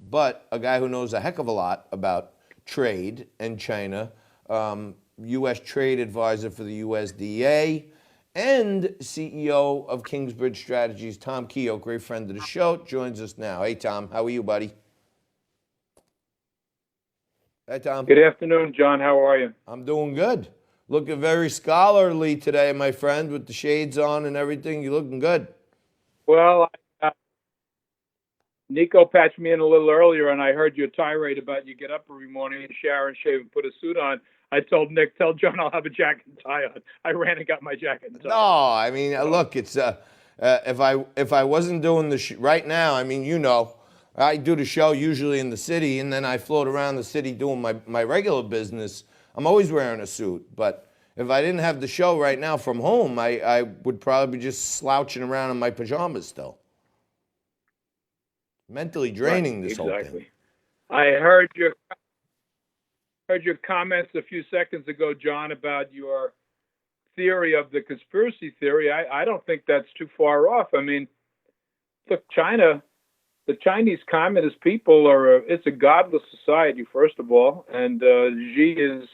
but a guy who knows a heck of a lot about trade and China, U.S. trade advisor for the USDA, and CEO of Kingsbridge Strategies, Tom Kehoe, great friend of the show, joins us now. Hey, Tom, how are you, buddy? Hey, Tom. Good afternoon, John. How are you? I'm doing good. Looking very scholarly today, my friend, with the shades on and everything. You're looking good. Well, Nico patched me in a little earlier, and I heard your tirade about you get up every morning and shower and shave and put a suit on. I told Nick, tell John I'll have a jacket and tie on. I ran and got my jacket and tie. No, I mean, look, it's if I wasn't doing the right now, I mean, I do the show usually in the city, and then I float around the city doing my regular business. I'm always wearing a suit, but if I didn't have the show right now from home, I would probably be just slouching around in my pajamas still. Mentally draining this whole thing. I heard your comments a few seconds ago, John, about your theory of the conspiracy theory. I don't think that's too far off. I mean, look, China, the Chinese Communist people it's a godless society, first of all, and Xi is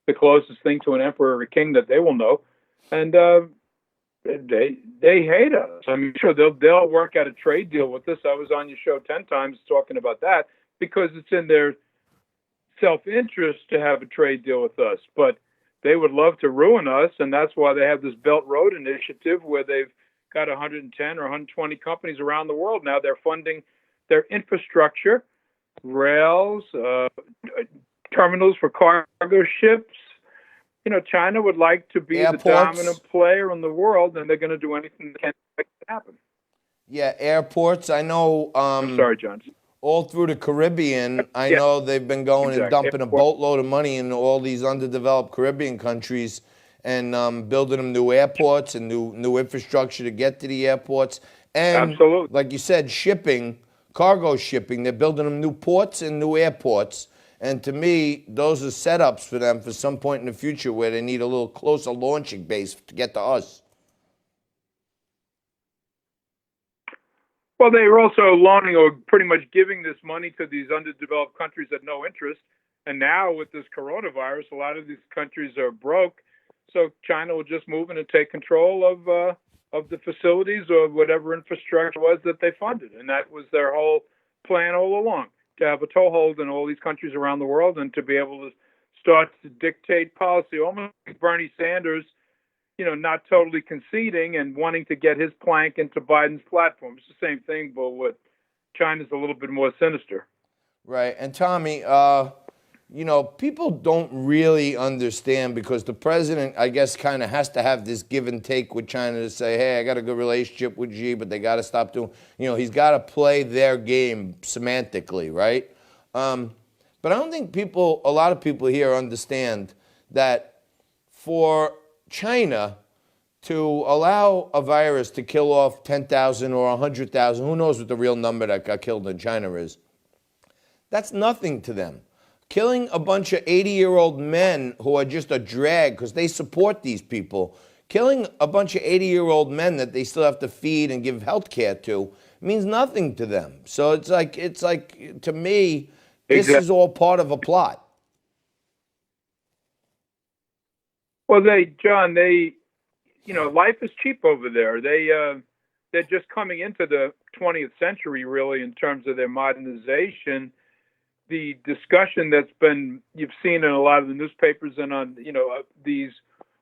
the closest thing to an emperor or a king that they will know, and they hate us. I'm sure they'll work out a trade deal with us. I was on your show 10 times talking about that because it's in their self-interest to have a trade deal with us, but they would love to ruin us, and that's why they have this Belt Road Initiative where they've got 110 or 120 companies around the world now. They're funding their infrastructure, rails, terminals for cargo ships. China would like to be Airports. The dominant player in the world, and they're going to do anything they can to make it happen. Yeah, airports. I know. I'm sorry, John. All through the Caribbean, I know they've been going and dumping a boatload of money in all these underdeveloped Caribbean countries and building them new airports and new infrastructure to get to the airports. And absolutely, like you said, shipping, cargo shipping, they're building them new ports and new airports. And to me, those are setups for them for some point in the future where they need a little closer launching base to get to us. Well, they were also loaning or pretty much giving this money to these underdeveloped countries at no interest. And now with this coronavirus, a lot of these countries are broke. So China will just move in and take control of the facilities or whatever infrastructure was that they funded. And that was their whole plan all along, to have a toehold in all these countries around the world and to be able to start to dictate policy, almost like Bernie Sanders, not totally conceding and wanting to get his plank into Biden's platform. It's the same thing, but with China's a little bit more sinister. Right. And Tommy, people don't really understand because the president, I guess, kind of has to have this give and take with China to say, hey, I got a good relationship with Xi, but they got to stop doing, he's got to play their game semantically, right? But I don't think a lot of people here understand that for China to allow a virus to kill off 10,000 or 100,000, who knows what the real number that got killed in China is, that's nothing to them. Killing a bunch of 80-year-old men who are just a drag because they support these people, killing a bunch of 80-year-old men that they still have to feed and give health care to means nothing to them. So it's like to me, this is all part of a plot. Well, John, life is cheap over there. They're just coming into the 20th century, really, in terms of their modernization. The discussion you've seen in a lot of the newspapers and on, these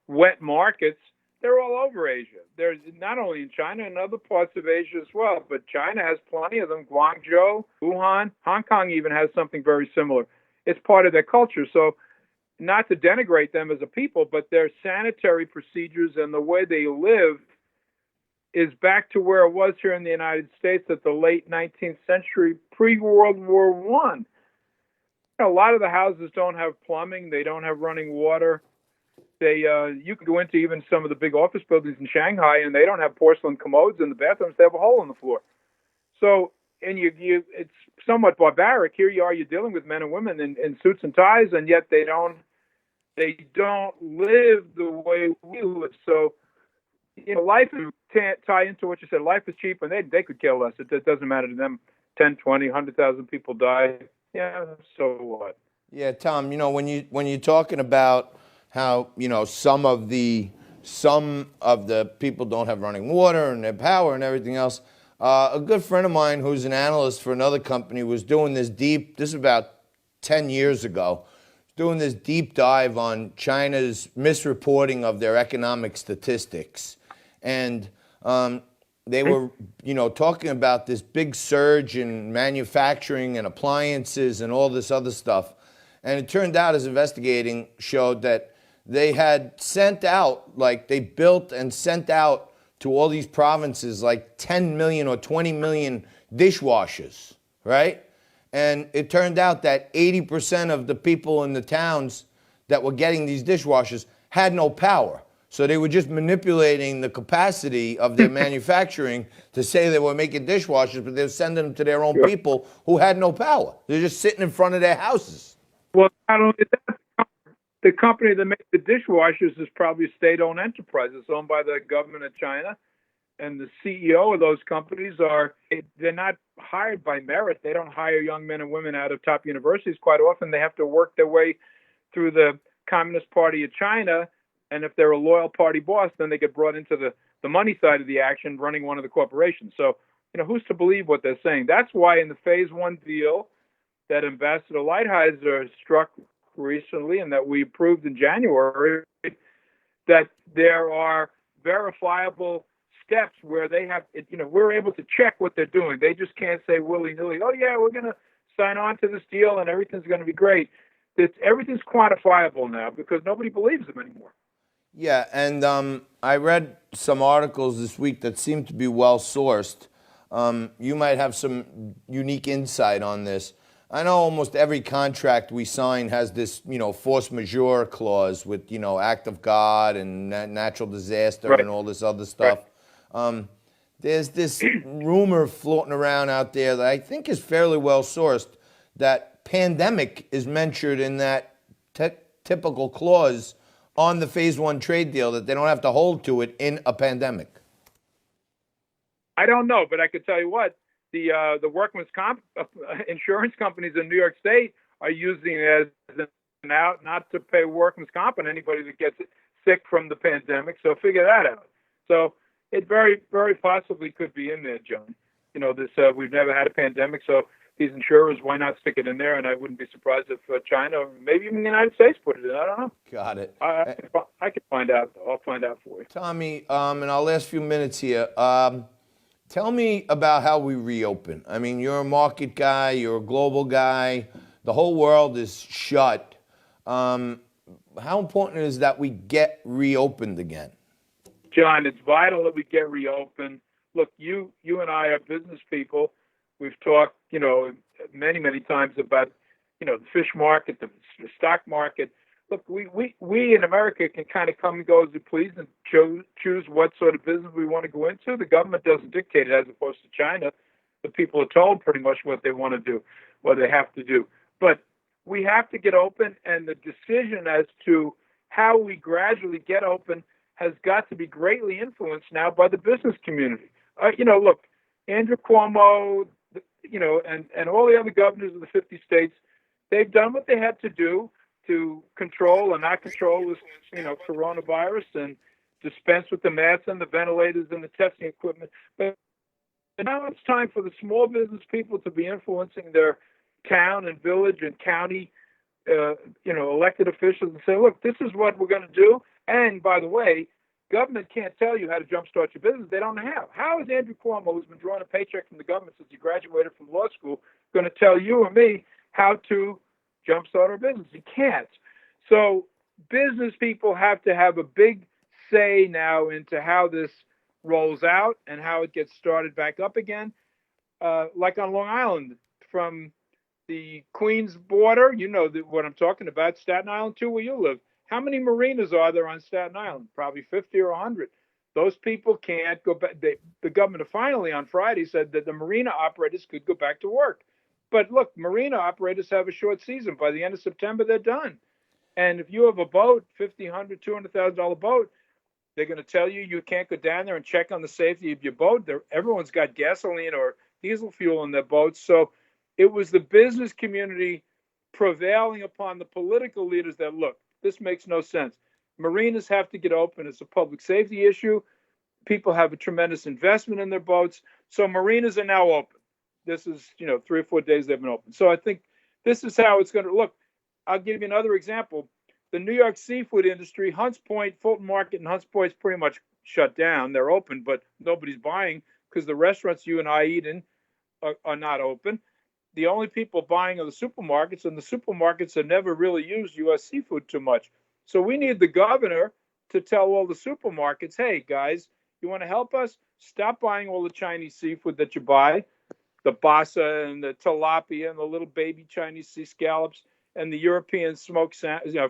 wet markets, they're all over Asia. They're not only in China and other parts of Asia as well, but China has plenty of them. Guangzhou, Wuhan, Hong Kong even has something very similar. It's part of their culture. So not to denigrate them as a people, but their sanitary procedures and the way they live is back to where it was here in the United States at the late 19th century, pre-World War I. A lot of the houses don't have plumbing. They don't have running water. You can go into even some of the big office buildings in Shanghai, and they don't have porcelain commodes in the bathrooms. They have a hole in the floor. So, and it's somewhat barbaric. Here you are, you're dealing with men and women in suits and ties, and yet they don't live the way we live. So, life is tie into what you said. Life is cheap, and they could kill us. It doesn't matter to them. 10, 20, 100,000 people die. Yeah, so what? Yeah, Tom, when you're talking about how, some of the people don't have running water and their power and everything else, a good friend of mine who's an analyst for another company was doing this is about 10 years ago, doing this deep dive on China's misreporting of their economic statistics. And they were, talking about this big surge in manufacturing and appliances and all this other stuff. And it turned out, as investigating showed, that they had sent out, like they built and sent out to all these provinces like 10 million or 20 million dishwashers, right? And it turned out that 80% of the people in the towns that were getting these dishwashers had no power. So they were just manipulating the capacity of their manufacturing to say they were making dishwashers, but they were sending them to their own people who had no power. They're just sitting in front of their houses. Well, not only that, the company that makes the dishwashers is probably a state-owned enterprise. It's owned by the government of China, and the CEO of those companies they're not hired by merit. They don't hire young men and women out of top universities. Quite often, they have to work their way through the Communist Party of China, and if they're a loyal party boss, then they get brought into the money side of the action, running one of the corporations. So, who's to believe what they're saying? That's why in the Phase 1 deal that Ambassador Lighthizer struck recently and that we approved in January, that there are verifiable steps where they have, we're able to check what they're doing. They just can't say willy-nilly, oh, yeah, we're going to sign on to this deal and everything's going to be great. Everything's quantifiable now because nobody believes them anymore. Yeah, and I read some articles this week that seem to be well-sourced. You might have some unique insight on this. I know almost every contract we sign has this, force majeure clause with, act of God and natural disaster and all this other stuff. There's this rumor floating around out there that I think is fairly well sourced that pandemic is mentioned in that typical clause on the Phase 1 trade deal, that they don't have to hold to it in a pandemic. I don't know, but I could tell you what. The workman's comp insurance companies in New York State are using it as an out not to pay workman's comp on anybody that gets sick from the pandemic. So figure that out. So it very, very possibly could be in there, John. We've never had a pandemic, so these insurers, why not stick it in there? And I wouldn't be surprised if China or maybe even the United States put it in. I don't know. Got it. I can find out, though. I'll find out for you. Tommy, in our last few minutes here, tell me about how we reopen. I mean, you're a market guy, you're a global guy. The whole world is shut. How important is that we get reopened again? John, it's vital that we get reopened. Look, you and I are business people. We've talked, many, many times about, the fish market, the stock market. Look, we in America can kind of come and go as we please and choose what sort of business we want to go into. The government doesn't dictate it, as opposed to China. The people are told pretty much what they want to do, what they have to do. But we have to get open, and the decision as to how we gradually get open has got to be greatly influenced now by the business community. Look, Andrew Cuomo, and all the other governors of the 50 states, they've done what they had to do to control and not control this, coronavirus, and dispense with the masks and the ventilators and the testing equipment. But now it's time for the small business people to be influencing their town and village and county, elected officials, and say, look, this is what we're going to do. And by the way, government can't tell you how to jumpstart your business. They don't have. How is Andrew Cuomo, who's been drawing a paycheck from the government since he graduated from law school, going to tell you or me how to jumpstart our business? He can't. So business people have to have a big say now into how this rolls out and how it gets started back up again. Like on Long Island, from the Queens border, what I'm talking about, Staten Island too, where you live. How many marinas are there on Staten Island? Probably 50 or 100. Those people can't go back. The governor finally on Friday said that the marina operators could go back to work. But look, marina operators have a short season. By the end of September, they're done. And if you have a boat, $50,000, $100,000, $200,000 boat, they're going to tell you can't go down there and check on the safety of your boat. Everyone's got gasoline or diesel fuel in their boats. So it was the business community prevailing upon the political leaders that, look, this makes no sense. Marinas have to get open. It's a public safety issue. People have a tremendous investment in their boats. So marinas are now open. This is, 3 or 4 days they've been open. So I think this is how it's going to look. I'll give you another example. The New York seafood industry, Hunts Point, Fulton Market, and Hunts Point is pretty much shut down. They're open, but nobody's buying because the restaurants you and I eat in are not open. The only people buying are the supermarkets, and the supermarkets have never really used U.S. seafood too much. So we need the governor to tell all the supermarkets, hey, guys, you want to help us? Stop buying all the Chinese seafood that you buy, the basa and the tilapia and the little baby Chinese sea scallops and the European smoked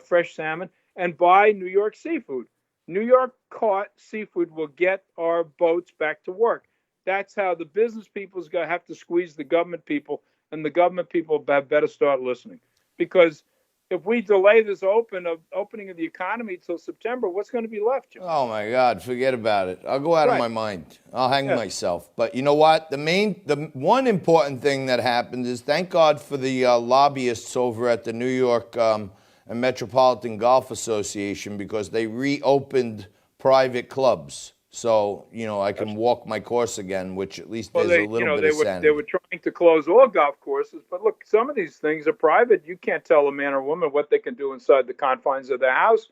fresh salmon, and buy New York seafood. New York caught seafood will get our boats back to work. That's how the business people's going to have to squeeze the government people, and the government people better start listening. Because if we delay this opening of the economy till September, what's going to be left, John? Oh my God, forget about it. I'll go out of my mind. I'll hang myself. But you know what? The one important thing that happened is thank God for the lobbyists over at the New York and Metropolitan Golf Association, because they reopened private clubs. So, I can walk my course again, which at least there's a little bit of sanity. They were trying to close all golf courses, but look, some of these things are private. You can't tell a man or woman what they can do inside the confines of their house.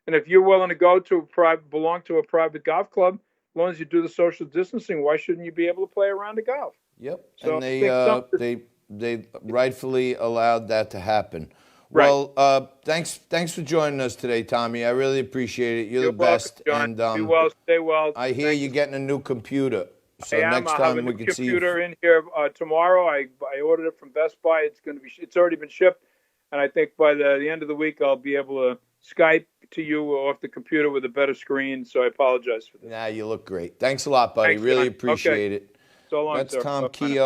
And if you're willing to belong to a private golf club, as long as you do the social distancing, why shouldn't you be able to play around a golf? Yep, So and they rightfully allowed that to happen. Right. Well, thanks for joining us today, Tommy. I really appreciate it. You're the best. Welcome, John. And Be well, stay well. I hear you're getting a new computer. So next I'll time have a we new can see you. computer in here tomorrow. I ordered it from Best Buy. It's already been shipped, and I think by the end of the week I'll be able to Skype to you off the computer with a better screen. So I apologize for this. Nah, you look great. Thanks a lot, buddy. Thanks, really John. appreciate it. So long, That's sir. Tom Bye-bye. Kehoe.